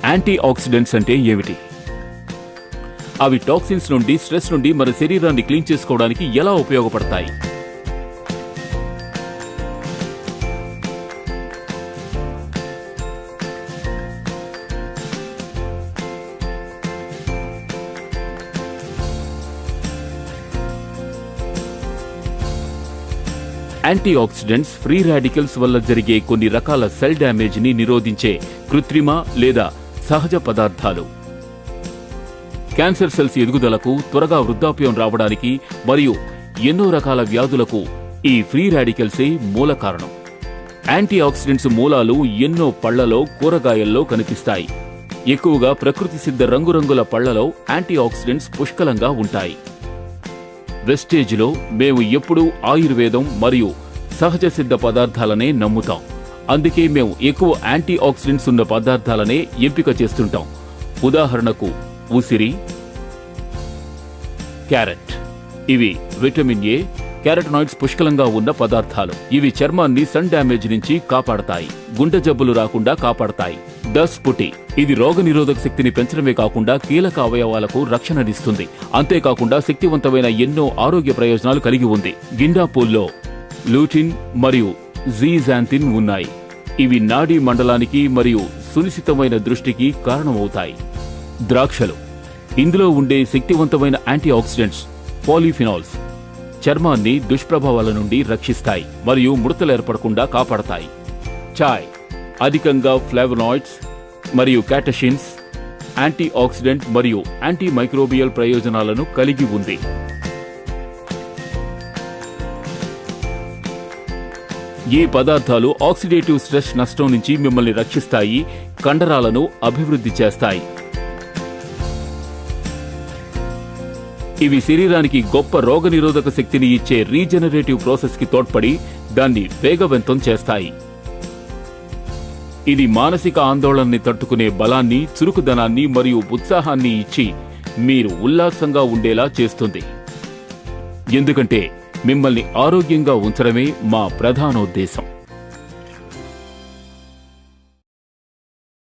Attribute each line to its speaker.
Speaker 1: Anti oxidants అంటే ఏమిటి? అవి టాక్సిన్స్ నుండి, స్ట్రెస్ నుండి మన శరీరాన్ని క్లీన్ చేసుకోవడానికి ఎలా ఉపయోగపడతాయి? యాంటీ ఆక్సిడెంట్స్ ఫ్రీ రాడికల్స్ వల్ల జరిగే కొన్ని రకాల సెల్ డ్యామేజ్ ని నిరోధించే కృత్రిమ లేదా సహజ పదార్థాలు. క్యాన్సర్ సెల్స్ ఎదుగుదలకు, త్వరగా వృద్ధాప్యం రావడానికి మరియు ఎన్నో రకాల వ్యాధులకు ఈ ఫ్రీ రాడికల్సే మూల కారణం. యాంటీ ఆక్సిడెంట్స్ మూలాలు ఎన్నో పళ్లలో, కూరగాయల్లో కనిపిస్తాయి. ఎక్కువగా ప్రకృతి సిద్ధ రంగురంగుల పళ్లలో యాంటీ ఆక్సిడెంట్స్ పుష్కలంగా ఉంటాయి. వెస్టేజ్లో మేము ఎప్పుడూ ఆయుర్వేదం మరియు సహజ సిద్ధ పదార్థాలనే నమ్ముతాం. అందుకే మేము ఎక్కువ యాంటీ ఆక్సిడెంట్స్ ఉన్న పదార్థాలనే ఎంపిక చేస్తుంటాం. ఉదాహరణకు ఉసిరి, క్యారెట్. ఇవి విటమిన్ ఏ, క్యారటనాయిడ్స్ పుష్కలంగా ఉన్న పదార్థాలు. ఇవి చర్మాన్ని సన్ డ్యామేజ్ నుంచి కాపాడతాయి, గుండె జబ్బులు రాకుండా కాపాడతాయి. దస్పుటి, ఇది రోగనిరోధక శక్తిని పెంచడమే కాకుండా కీలక అవయవాలకు రక్షణనిస్తుంది. అంతేకాకుండా శక్తివంతమైన ఎన్నో ఆరోగ్య ప్రయోజనాలు కలిగి ఉంది. గిండా పూల్లో లూటిన్ మరియు జీజాంతిన్ ఉన్నాయి. ఇవి నాడీ మండలానికి మరియు సునిశితమైన దృష్టికి కారణమవుతాయి. ద్రాక్షలు, ఇందులో ఉండే శక్తివంతమైన యాంటీ ఆక్సిడెంట్స్ పాలిఫినాల్స్ చర్మాన్ని దుష్ప్రభావాల నుండి రక్షిస్తాయి మరియు ముడతలు ఏర్పడకుండా కాపాడతాయి. చాయ్ అధికంగా ఫ్లావనాయిడ్స్ మరియు క్యాటషిన్స్, యాంటీ ఆక్సిడెంట్ మరియు యాంటీ మైక్రోబియల్ ప్రయోజనాలను కలిగి ఉంది. ఈ పదార్థాలు ఆక్సిడేటివ్ స్ట్రెస్ నష్టం నుంచి మిమ్మల్ని రక్షిస్తాయి, కండరాలను అభివృద్ధి చేస్తాయి. ఇవి శరీరానికి గొప్ప రోగనిరోధక శక్తిని ఇచ్చే రీజనరేటివ్ ప్రాసెస్ కి తోడ్పడి దాన్ని వేగవంతం చేస్తాయి. ఇది మానసిక ఆందోళనని తట్టుకునే బలాన్ని, చురుకుదనాన్ని మరియు ఉత్సాహాన్ని ఇచ్చి మీరు ఉల్లాసంగా ఉండేలా చేస్తుంది. ఎందుకంటే మిమ్మల్ని ఆరోగ్యంగా ఉంచడమే మా ప్రధానోద్దేశం.